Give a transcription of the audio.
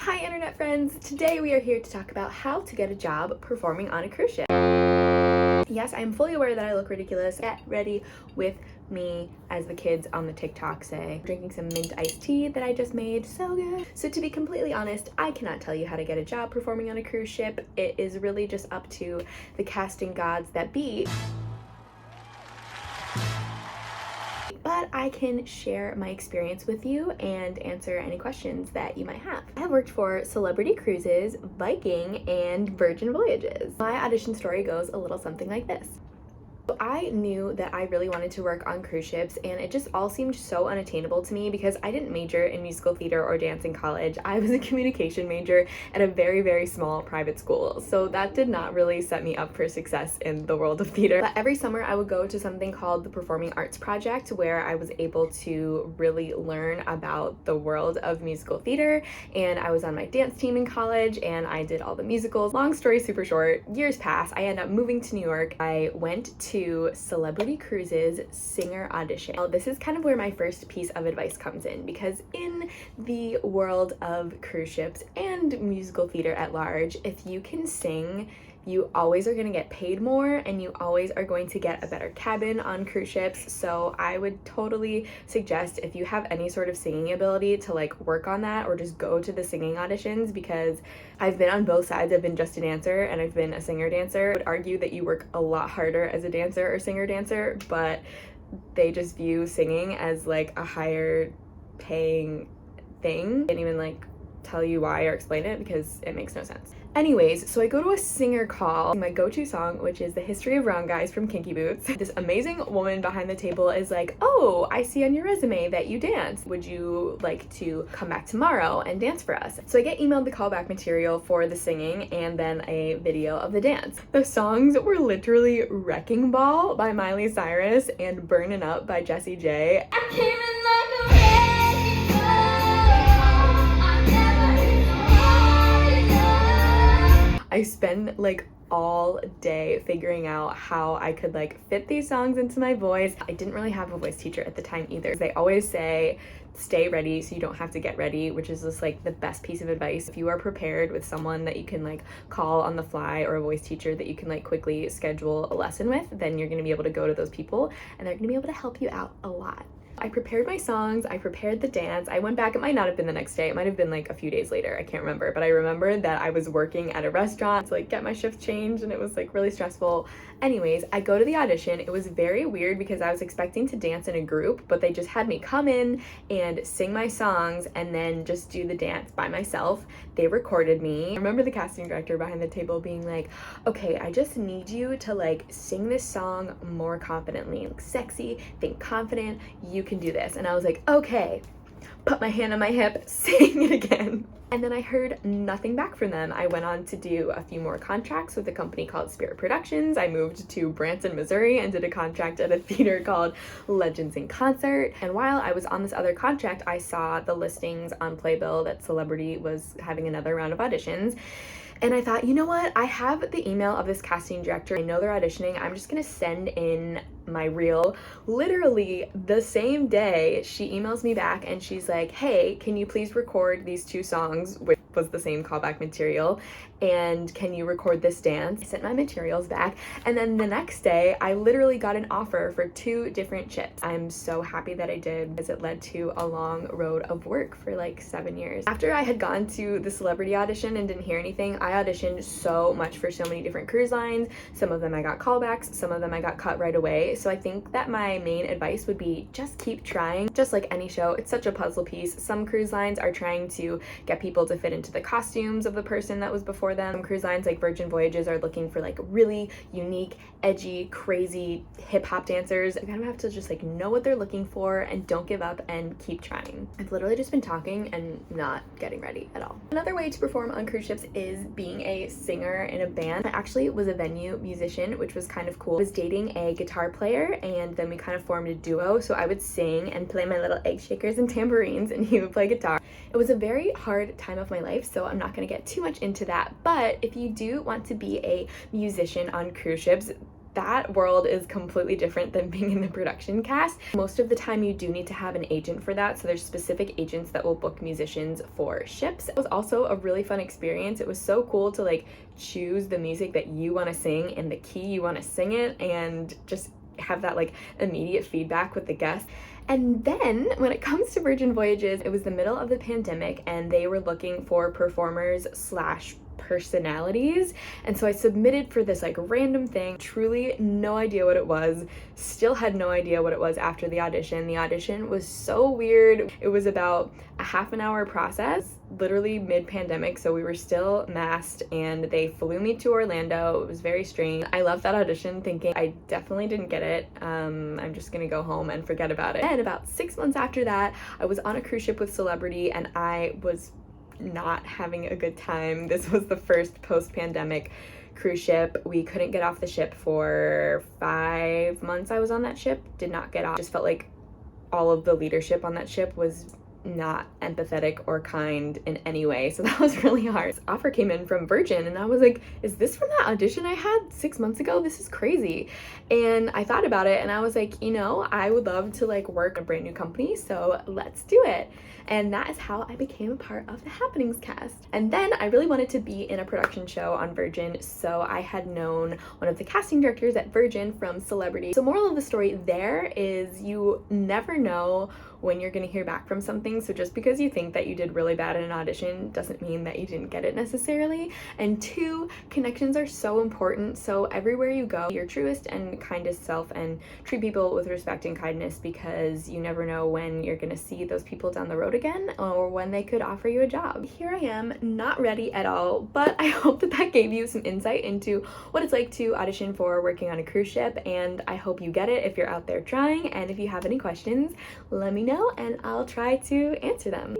Hi internet friends! Today we are here to talk about how to get a job performing on a cruise ship. Yes, I'm fully aware that I look ridiculous. Get ready with me, as the kids on the TikTok say. Drinking some mint iced tea that I just made, so good. So to be completely honest, I cannot tell you how to get a job performing on a cruise ship. It is really just up to the casting gods that be. But I can share my experience with you and answer any questions that you might have. I have worked for Celebrity Cruises, Viking, and Virgin Voyages. My audition story goes a little something like this. I knew that I really wanted to work on cruise ships, and it just all seemed so unattainable to me because I didn't major in musical theater or dance in college. I was a communication major at a very, very small private school, so that did not really set me up for success in the world of theater. But every summer I would go to something called the Performing Arts Project, where I was able to really learn about the world of musical theater, and I was on my dance team in college, and I did all the musicals. Long story super short, years pass, I end up moving to New York. I went to Celebrity Cruises singer audition. Now, this is kind of where my first piece of advice comes in, because in the world of cruise ships and musical theater at large, if you can sing, you always are going to get paid more, and you always are going to get a better cabin on cruise ships. So I would totally suggest, if you have any sort of singing ability, to like work on that or just go to the singing auditions, because I've been on both sides. I've been just a dancer and I've been a singer dancer. I would argue that you work a lot harder as a dancer or singer dancer, but they just view singing as like a higher paying thing. I can't even like tell you why or explain it because it makes no sense. Anyways, so I go to a singer call, my go-to song, which is The History of Wrong Guys from Kinky Boots. This amazing woman behind the table is like, "Oh, I see on your resume that you dance. Would you like to come back tomorrow and dance for us?" So I get emailed the callback material for the singing and then a video of the dance. The songs were literally Wrecking Ball by Miley Cyrus and Burnin' Up by Jessie J. I came in like a wrecking ball. I spend like all day figuring out how I could like fit these songs into my voice. I didn't really have a voice teacher at the time either. They always say stay ready so you don't have to get ready, which is just like the best piece of advice. If you are prepared with someone that you can like call on the fly, or a voice teacher that you can like quickly schedule a lesson with, then you're going to be able to go to those people and they're going to be able to help you out a lot. I prepared my songs, I prepared the dance. I went back, it might not have been the next day, it might have been like a few days later, I can't remember, but I remember that I was working at a restaurant to like get my shift changed, and it was like really stressful. Anyways, I go to the audition. It was very weird because I was expecting to dance in a group, but they just had me come in and sing my songs and then just do the dance by myself. They recorded me. I remember the casting director behind the table being like, "Okay, I just need you to like sing this song more confidently, like sexy, think confident, you can do this." And I was like, "Okay." Put my hand on my hip, sing it again. And then I heard nothing back from them. I went on to do a few more contracts with a company called Spirit Productions. I moved to Branson, Missouri, and did a contract at a theater called Legends in Concert. And while I was on this other contract, I saw the listings on Playbill that Celebrity was having another round of auditions. And I thought, you know what? I have the email of this casting director. I know they're auditioning. I'm just gonna send in my reel. Literally the same day, she emails me back and she's like, "Hey, can you please record these two songs," which was the same callback material, "and can you record this dance?" I sent my materials back, and then the next day I literally got an offer for 2 different ships. I'm so happy that I did, because it led to a long road of work for like 7 years. After I had gone to the celebrity audition and didn't hear anything, I auditioned so much for so many different cruise lines. Some of them I got callbacks, some of them I got cut right away. So I think that my main advice would be just keep trying. Just like any show, it's such a puzzle piece. Some cruise lines are trying to get people to fit into the costumes of the person that was before them. Some cruise lines like Virgin Voyages are looking for like really unique, edgy, crazy hip-hop dancers. You kind of have to just like know what they're looking for and don't give up and keep trying. I've literally just been talking and not getting ready at all. Another way to perform on cruise ships is being a singer in a band. I actually was a venue musician, which was kind of cool. I was dating a guitar player, and then we kind of formed a duo. So I would sing and play my little egg shakers and tambourines, and he would play guitar. It was a very hard time of my life, so I'm not going to get too much into that. But if you do want to be a musician on cruise ships, that world is completely different than being in the production cast. Most of the time you do need to have an agent for that, so there's specific agents that will book musicians for ships. It was also a really fun experience. It was so cool to like choose the music that you want to sing and the key you want to sing it, and just have that like immediate feedback with the guests. And then when it comes to Virgin Voyages, it was the middle of the pandemic and they were looking for performers slash personalities, and so I submitted for this like random thing, truly no idea what it was, still had no idea what it was after the audition. The audition was so weird. It was about a half an hour process, literally mid-pandemic, so we were still masked, and they flew me to Orlando. It was very strange. I left that audition thinking I definitely didn't get it. I'm just gonna go home and forget about it. And about 6 months after that, I was on a cruise ship with Celebrity and I was not having a good time. This was the first post-pandemic cruise ship. We couldn't get off the ship for 5 months. I was on that ship, did not get off. Just felt like all of the leadership on that ship was not empathetic or kind in any way, so that was really hard. This offer came in from Virgin and I was like, is this from that audition I had 6 months ago? This is crazy. And I thought about it and I was like, you know, I would love to like work in a brand new company, so let's do it. And that is how I became a part of the Happenings cast. And then I really wanted to be in a production show on Virgin, so I had known one of the casting directors at Virgin from Celebrity. So moral of the story there is you never know when you're going to hear back from something, so just because you think that you did really bad in an audition doesn't mean that you didn't get it necessarily. And two, connections are so important, so everywhere you go, your truest and kindest self, and treat people with respect and kindness, because you never know when you're going to see those people down the road again, or when they could offer you a job. Here I am, not ready at all, but I hope that that gave you some insight into what it's like to audition for working on a cruise ship, and I hope you get it if you're out there trying. And if you have any questions, let me know and I'll try to answer them.